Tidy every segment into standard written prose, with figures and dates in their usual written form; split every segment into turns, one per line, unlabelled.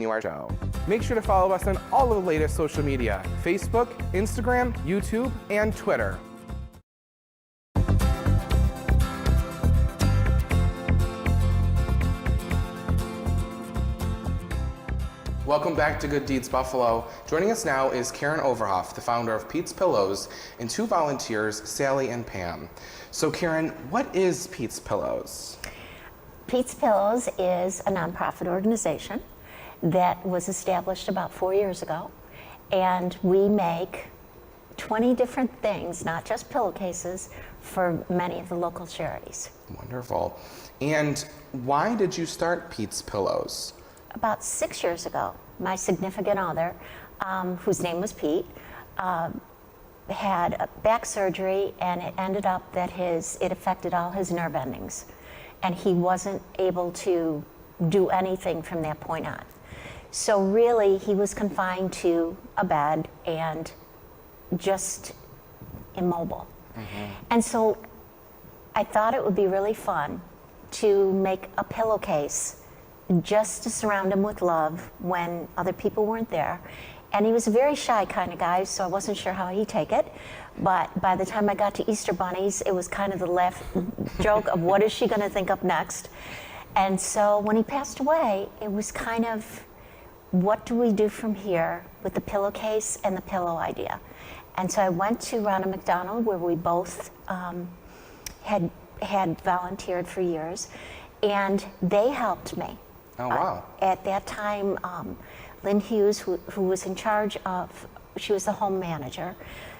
our show. Make sure to follow us on all of the latest social media: Facebook, Instagram, YouTube, and Twitter. Welcome back to Good Deeds Buffalo. Joining us now is Karen Overhoff, the founder of Pete's Pillows, and two volunteers, Sally and Pam. So Karen, what is Pete's Pillows?
Pete's Pillows is a nonprofit organization that was established about 4 years ago, and we make 20 different things, not just pillowcases, for many of the local charities.
Wonderful. And why did you start Pete's Pillows?
About 6 years ago, my significant other, whose name was Pete, had a back surgery, and it ended up that it affected all his nerve endings, and he wasn't able to do anything from that point on. So really, he was confined to a bed and just immobile. And so I thought it would be really fun to make a pillowcase just to surround him with love when other people weren't there. And he was a very shy kind of guy, so I wasn't sure how he'd take it. But by the time I got to Easter bunnies, it was kind of the laugh joke of what is she going to think up next? And so when he passed away, it was kind of, what do we do from here with the pillowcase and the pillow idea? And so I went to Ronald McDonald, where we both had volunteered for years, and they helped me.
Oh, wow.
At that time, Lynn Hughes, who was in charge of, she was the home manager,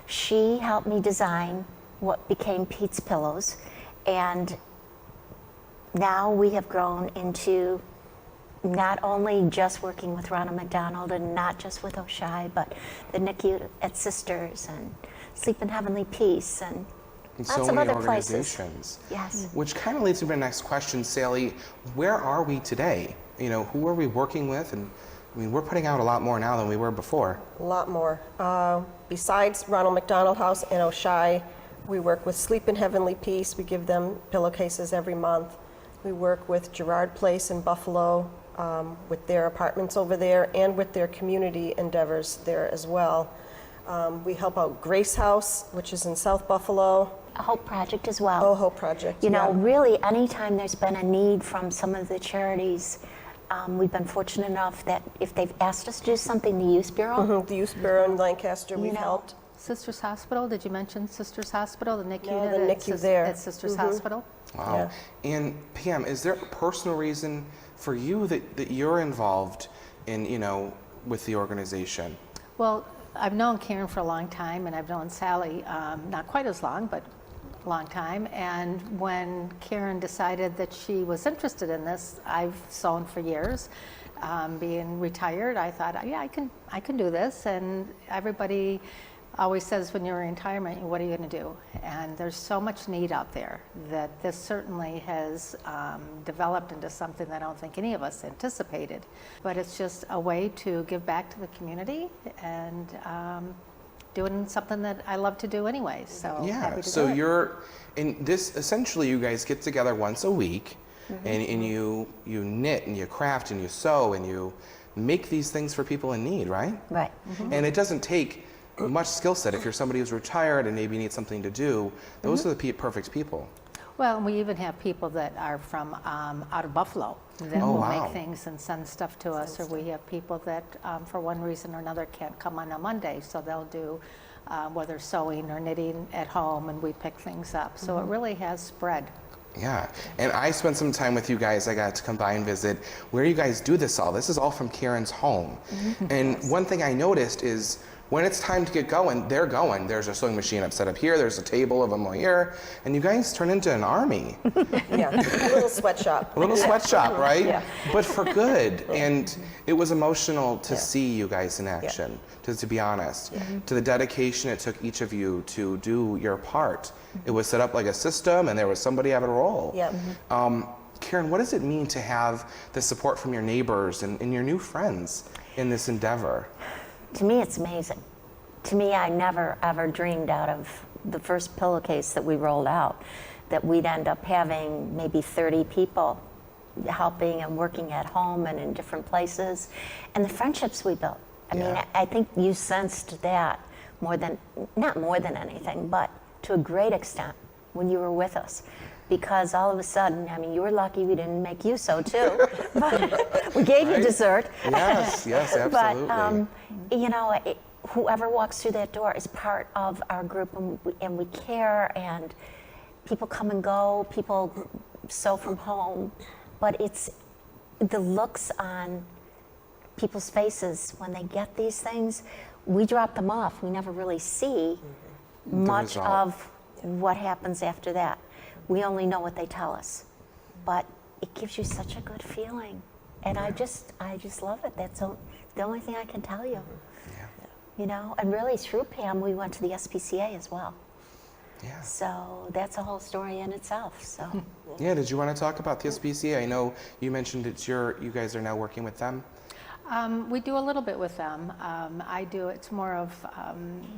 she helped me design what became Pete's Pillows. And now we have grown into not only just working with Ronald McDonald and not just with O'Shea, but the NICU at Sisters and Sleep in Heavenly Peace and
And
lots
so
of
many
other
organizations.
places. Yes.
Which kind of leads me to my next question, Sally. Where are we today? You know, who are we working with? And I mean, we're putting out a lot more now than we were before.
A lot more. Besides Ronald McDonald House and O'Shea, we work with Sleep in Heavenly Peace. We give them pillowcases every month. We work with Girard Place in Buffalo, with their apartments over there, and with their community endeavors there as well. We help out Grace House, which is in South Buffalo.
A Hope Project as well.
Oh, Hope Project,
You know,
yeah.
really, anytime there's been a need from some of the charities, we've been fortunate enough that if they've asked us to do something, the Youth Bureau,
The Youth Bureau in Lancaster,
You
we've
know,
helped.
Sisters Hospital, did you mention Sisters Hospital, the NICU
No,
unit
the
at
NICU there.
At Sisters Hospital?
Wow. And Pam, is there a personal reason for you that you're involved in, you know, with the organization?
Well, I've known Karen for a long time, and I've known Sally not quite as long, but a long time. And when Karen decided that she was interested in this, I've sewn for years. Being retired, I thought, yeah, I can do this. And everybody always says, when you're in retirement, what are you going to do? And there's so much need out there that this certainly has developed into something that I don't think any of us anticipated. But it's just a way to give back to the community and doing something that I love to do anyway. So
Yeah,
happy to
so
do it.
you're in this, essentially you guys get together once a week and you knit and you craft and you sew and you make these things for people in need, right?
right?
And it doesn't take much skill set. If you're somebody who's retired and maybe need something to do, those are the perfect people.
Well, we even have people that are from out of Buffalo that
Oh,
will
wow.
make things and send stuff to us, or we have people that for one reason or another can't come on a Monday, so they'll do whether sewing or knitting at home, and we pick things up. So it really has spread.
Yeah, and I spent some time with you guys. I got to come by and visit where you guys do this all. This is all from Karen's home. And one thing I noticed is when it's time to get going, they're going. There's a sewing machine set up here, there's a table of them all here, and you guys turn into an army.
Yeah, a little sweatshop.
A little sweatshop, right?
Yeah.
But for good. And it was emotional to see you guys in action, to be honest. To the dedication it took each of you to do your part. It was set up like a system, and there was somebody having a role.
Yeah.
Karen, what does it mean to have the support from your neighbors and your new friends in this endeavor?
To me, it's amazing. To me, I never ever dreamed out of the first pillowcase that we rolled out that we'd end up having maybe 30 people helping and working at home and in different places, and the friendships we built. I mean,
Yeah.
I think you sensed that not more than anything, but to a great extent when you were with us. Because all of a sudden, I mean, you were lucky we didn't make you so too, but we gave you
Right.
dessert.
Yes, absolutely.
But, you know, whoever walks through that door is part of our group, and we care, and people come and go, people sew from home, but it's the looks on people's faces when they get these things. We drop them off. We never really see much
result.
of what happens after that. We only know what they tell us, but it gives you such a good feeling, and I just love it. That's the only thing I can tell you. You know, and really through Pam, we went to the SPCA as well.
Yeah.
So that's a whole story in itself. So
Yeah, did you want to talk about the SPCA? I know you mentioned you guys are now working with them.
We do a little bit with them. It's more of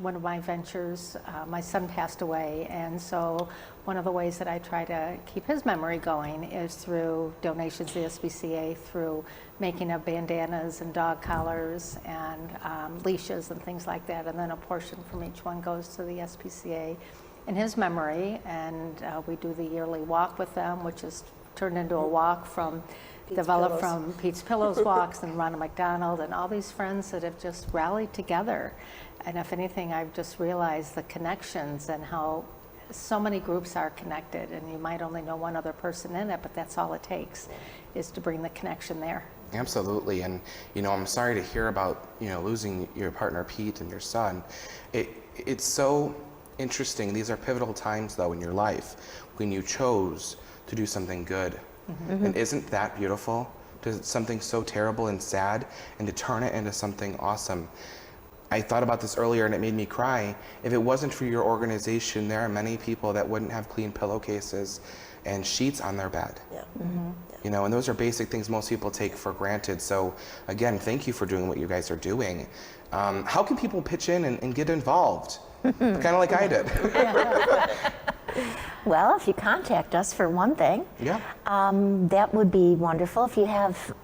one of my ventures. My son passed away, and so one of the ways that I try to keep his memory going is through donations to the SPCA, through making of bandanas and dog collars and leashes and things like that, and then a portion from each one goes to the SPCA in his memory, and we do the yearly walk with them, which is turned into a walk developed from Pete's Pillows walks and Ronald McDonald and all these friends that have just rallied together. And if anything, I've just realized the connections and how so many groups are connected, and you might only know one other person in it, but that's all it takes, is to bring the connection there.
Absolutely, and you know, I'm sorry to hear about losing your partner Pete and your son. It's so interesting. These are pivotal times though in your life when you chose to do something good. And isn't that beautiful? To something so terrible and sad, and to turn it into something awesome. I thought about this earlier and it made me cry. If it wasn't for your organization, there are many people that wouldn't have clean pillowcases and sheets on their bed.
Yeah.
You know, and those are basic things most people take for granted. So again, thank you for doing what you guys are doing. How can people pitch in and get involved? Kind of like I did.
well, if you contact us for one thing,
Yeah.
that would be wonderful. If you have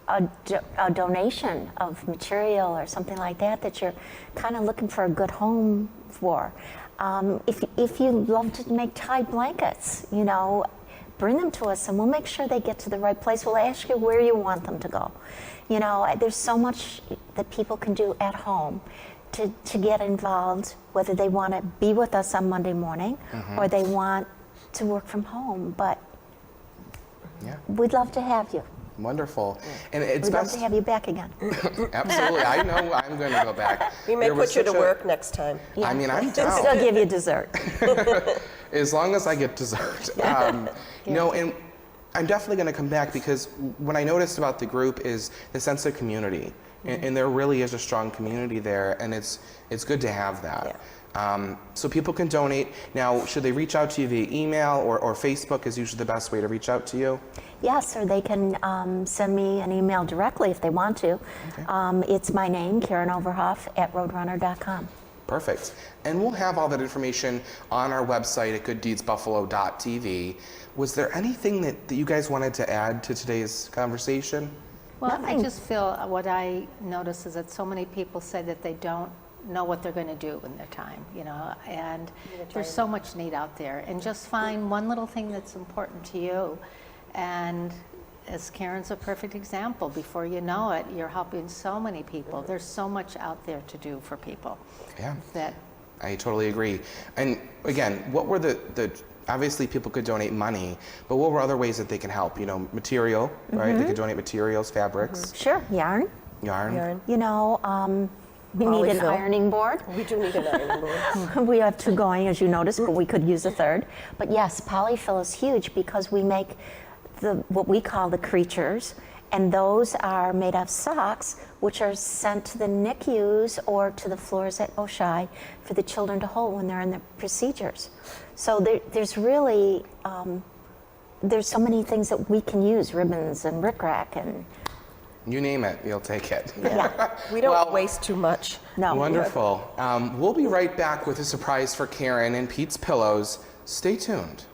a donation of material or something like that you're kind of looking for a good home for. If you love to make tie blankets, bring them to us and we'll make sure they get to the right place. We'll ask you where you want them to go. There's so much that people can do at home to get involved, whether they want to be with us on Monday morning or they want to work from home. But we'd love to have you.
Wonderful. And it's
We'd love
best.
to have you back again.
Absolutely. I know I'm going to go back.
We may
There was
put you to
such a-
work next time.
I mean, I'm
Still
down.
give you dessert.
As long as I get dessert. No, and I'm definitely going to come back because what I noticed about the group is the sense of community. And there really is a strong community there, and it's good to have that. So people can donate. Now, should they reach out to you via email or Facebook is usually the best way to reach out to you?
Yes, or they can send me an email directly if they want to.
Okay.
It's my name, Karen Overhoff, @roadrunner.com.
Perfect. And we'll have all that information on our website at gooddeedsbuffalo.tv. Was there anything that you guys wanted to add to today's conversation?
Well,
Nothing.
I just feel what I notice is that so many people say that they don't know what they're going to do in their time, and there's so much need out there. And just find one little thing that's important to you. And as Karen's a perfect example, before you know it, you're helping so many people. There's so much out there to do for people.
Yeah.
That
I totally agree. And again, what were the obviously people could donate money, but what were other ways that they can help? Material, right? They could donate materials, fabrics,
Sure, yarn.
yarn.
We need an
Polyfill.
ironing board.
We do need an ironing board.
We have two going, as you noticed, but we could use a third. But yes, polyfill is huge because we make what we call the creatures, and those are made of socks, which are sent to the NICUs or to the floors at Oshai for the children to hold when they're in the procedures. So there's really, there's so many things that we can use, ribbons and rickrack and
You name it, you'll take it.
We don't
Well,
waste too much.
no.
Wonderful. We'll be right back with a surprise for Karen and Pete's Pillows. Stay tuned.